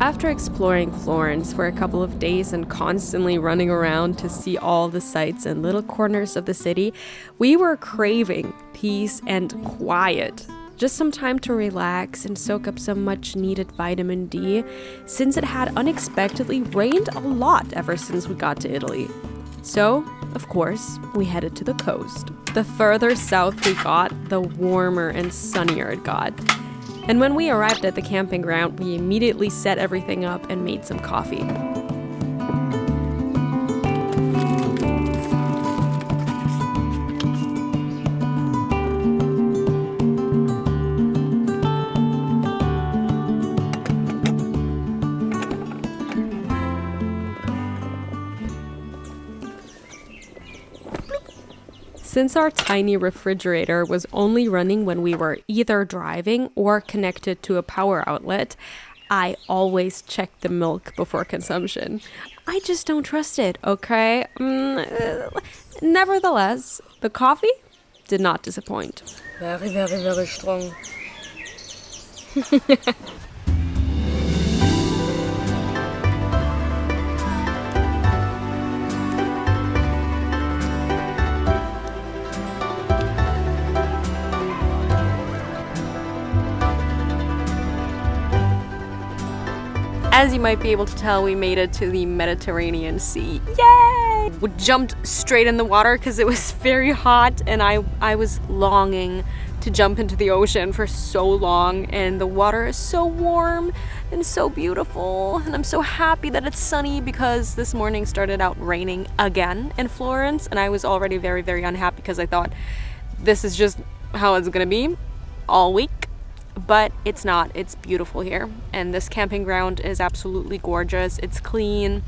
After exploring Florence for a couple of days and constantly running around to see all the sights and little corners of the city, we were craving peace and quiet. Just some time to relax and soak up some much needed vitamin D, since it had unexpectedly rained a lot ever since we got to Italy. So, of course, we headed to the coast. The further south we got, the warmer and sunnier it got. And when we arrived at the camping ground, we immediately set everything up and made some coffee. Since our tiny refrigerator was only running when we were either driving or connected to a power outlet, I always check the milk before consumption. I just don't trust it, okay? Nevertheless, the coffee did not disappoint. Very, very, very strong. As you might be able to tell, we made it to the Mediterranean Sea. Yay! We jumped straight in the water because it was very hot, and I was longing to jump into the ocean for so long, and the water is so warm and so beautiful, and I'm so happy that it's sunny because this morning started out raining again in Florence, and I was already very, very unhappy because I thought this is just how it's gonna be all week. But it's not. It's beautiful here, and this camping ground is absolutely gorgeous. It's clean,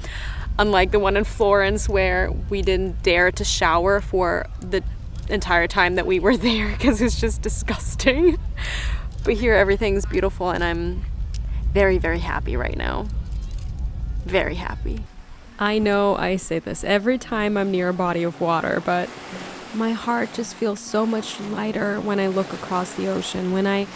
unlike the one in Florence where we didn't dare to shower for the entire time that we were there because it's just disgusting. But here everything's beautiful, and I'm very, very happy right now. Very happy. I know I say this every time I'm near a body of water, but my heart just feels so much lighter when I look across the ocean, when I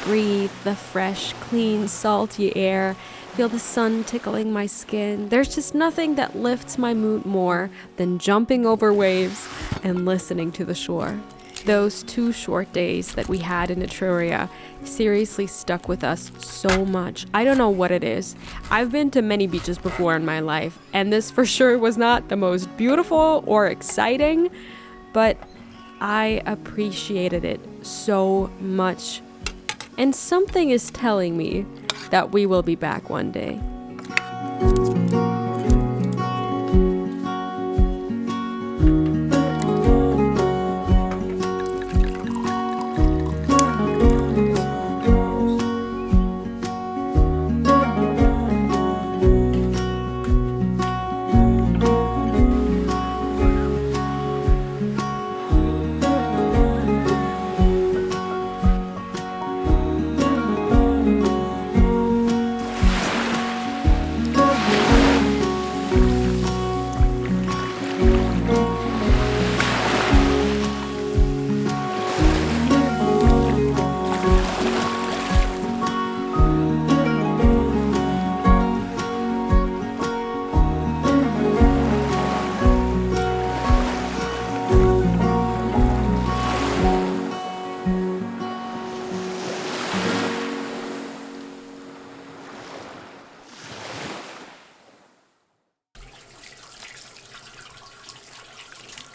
breathe the fresh, clean, salty air, feel the sun tickling my skin. There's just nothing that lifts my mood more than jumping over waves and listening to the shore. Those 2 short days that we had in Etruria seriously stuck with us so much. I don't know what it is. I've been to many beaches before in my life, and this for sure was not the most beautiful or exciting, but I appreciated it so much. And something is telling me that we will be back one day.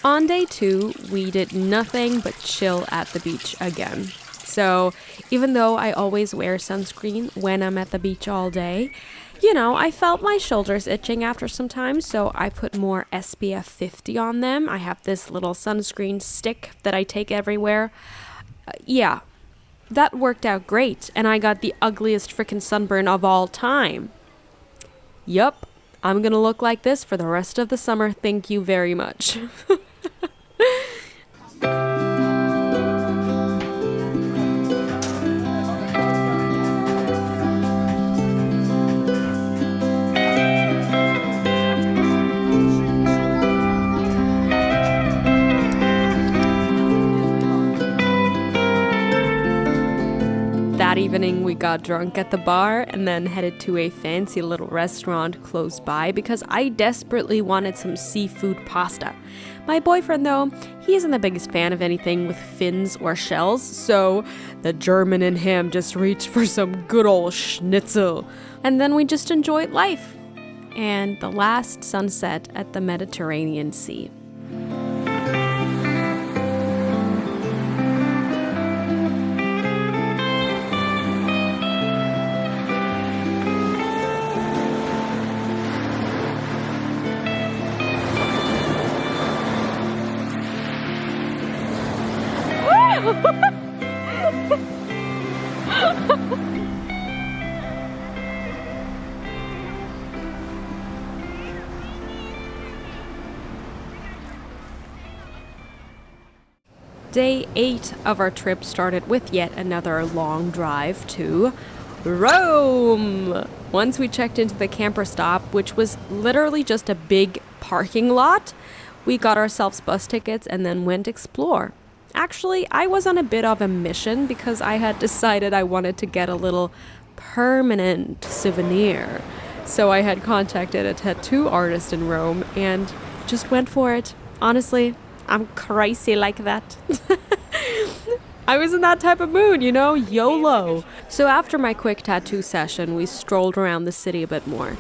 On day 2, we did nothing but chill at the beach again. So even though I always wear sunscreen when I'm at the beach all day, I felt my shoulders itching after some time, so I put more SPF 50 on them. I have this little sunscreen stick that I take everywhere. Yeah, that worked out great, and I got the ugliest freaking sunburn of all time. Yup, I'm gonna look like this for the rest of the summer, thank you very much. That evening, we got drunk at the bar and then headed to a fancy little restaurant close by because I desperately wanted some seafood pasta. My boyfriend, though, he isn't the biggest fan of anything with fins or shells, so the German in him just reached for some good old schnitzel. And then we just enjoyed life and the last sunset at the Mediterranean Sea. Day 8 of our trip started with yet another long drive to Rome. Once we checked into the camper stop, which was literally just a big parking lot, we got ourselves bus tickets and then went explore. Actually, I was on a bit of a mission because I had decided I wanted to get a little permanent souvenir. So I had contacted a tattoo artist in Rome and just went for it. Honestly, I'm crazy like that. I was in that type of mood, you know, YOLO. So after my quick tattoo session, we strolled around the city a bit more.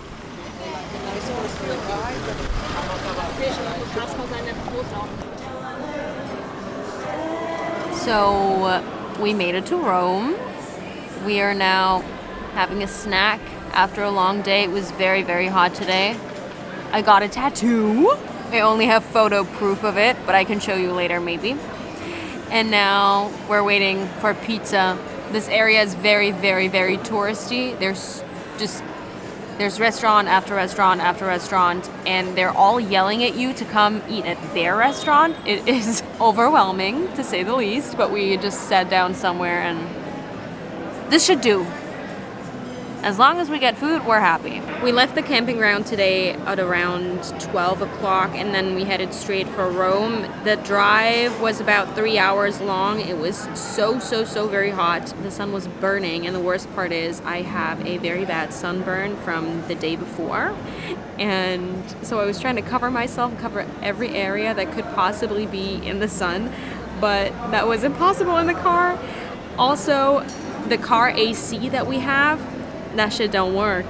So we made it to Rome. We are now having a snack after a long day. It was very, very hot today. I got a tattoo. I only have photo proof of it, but I can show you later maybe. And now we're waiting for pizza. This area is very, very, very touristy. There's restaurant after restaurant after restaurant, and they're all yelling at you to come eat at their restaurant. It is overwhelming, to say the least, but we just sat down somewhere, and this should do. As long as we get food, we're happy. We left the camping ground today at around 12 o'clock, and then we headed straight for Rome. The drive was about 3 hours long. It was so very hot. The sun was burning, and the worst part is I have a very bad sunburn from the day before. And so I was trying to cover myself, cover every area that could possibly be in the sun, but that was impossible in the car. Also, the car AC that we have, that shit don't work.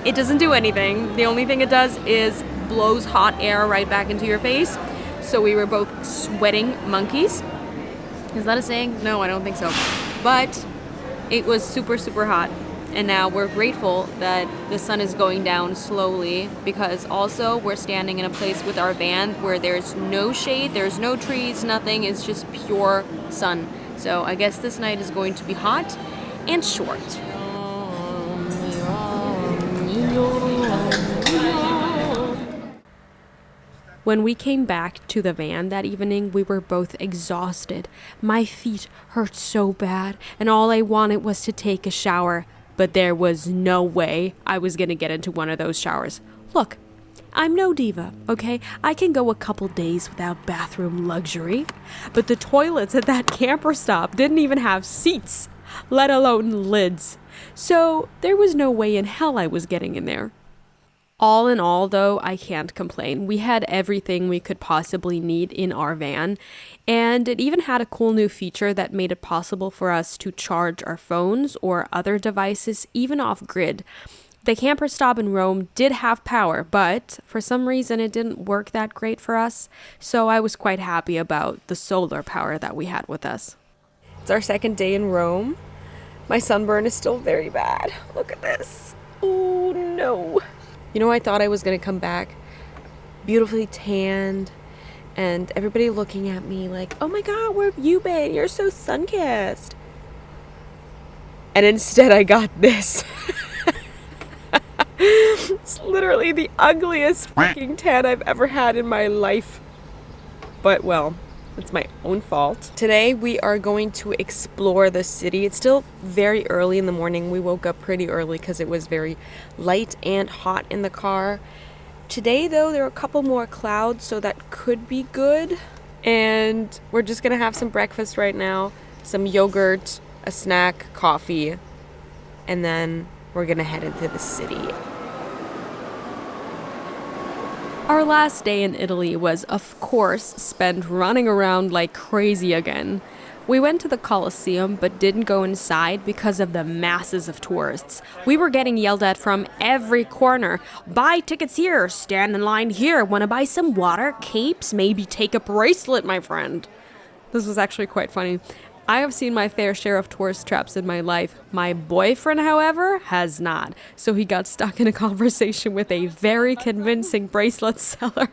It doesn't do anything. The only thing it does is blows hot air right back into your face. So we were both sweating monkeys. Is that a saying? No, I don't think so. But it was super hot. And now we're grateful that the sun is going down slowly, because also we're standing in a place with our van where there's no shade, there's no trees, nothing. It's just pure sun. So I guess this night is going to be hot and short. When we came back to the van that evening, we were both exhausted. My feet hurt so bad, and all I wanted was to take a shower. But there was no way I was gonna get into one of those showers. Look, I'm no diva, okay? I can go a couple days without bathroom luxury. But the toilets at that camper stop didn't even have seats, let alone lids. So there was no way in hell I was getting in there. All in all, though, I can't complain. We had everything we could possibly need in our van, and it even had a cool new feature that made it possible for us to charge our phones or other devices even off-grid. The camper stop in Rome did have power, but for some reason it didn't work that great for us, so I was quite happy about the solar power that we had with us. It's our second day in Rome. My sunburn is still very bad. Look at this. Oh no. You know, I thought I was gonna come back beautifully tanned and everybody looking at me like, oh my god, where have you been? You're so sun-kissed. And instead I got this. It's literally the ugliest fucking tan I've ever had in my life. But well, it's my own fault. Today we are going to explore the city. It's still very early in the morning. We woke up pretty early because it was very light and hot in the car. Today though, there are a couple more clouds, so that could be good. And we're just gonna have some breakfast right now. Some yogurt, a snack, coffee, and then we're gonna head into the city. Our last day in Italy was, of course, spent running around like crazy again. We went to the Colosseum but didn't go inside because of the masses of tourists. We were getting yelled at from every corner. Buy tickets here, stand in line here, want to buy some water, capes, maybe take a bracelet, my friend. This was actually quite funny. I have seen my fair share of tourist traps in my life. My boyfriend, however, has not. So he got stuck in a conversation with a very convincing bracelet seller.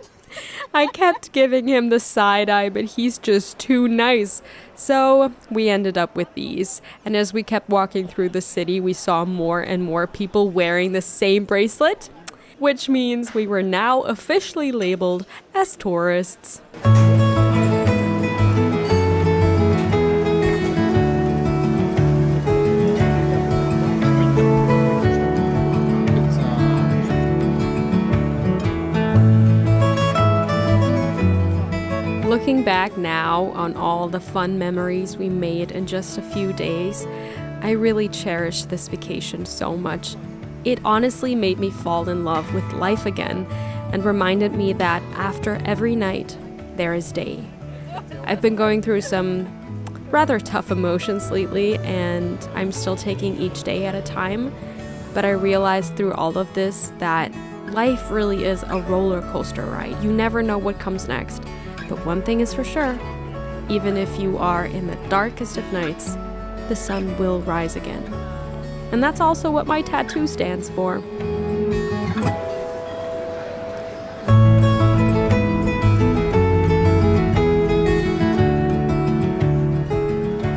I kept giving him the side eye, but he's just too nice. So we ended up with these. And as we kept walking through the city, we saw more and more people wearing the same bracelet, which means we were now officially labeled as tourists. Looking back now on all the fun memories we made in just a few days, I really cherish this vacation so much. It honestly made me fall in love with life again and reminded me that after every night, there is day. I've been going through some rather tough emotions lately, and I'm still taking each day at a time, but I realized through all of this that life really is a roller coaster ride. You never know what comes next. But one thing is for sure, even if you are in the darkest of nights, the sun will rise again. And that's also what my tattoo stands for.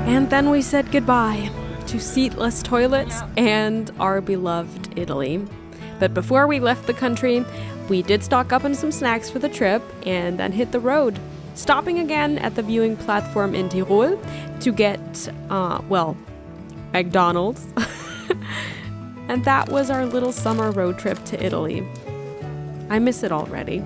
And then we said goodbye to seatless toilets and our beloved Italy. But before we left the country, we did stock up on some snacks for the trip and then hit the road, stopping again at the viewing platform in Tirol to get, McDonald's. And that was our little summer road trip to Italy. I miss it already.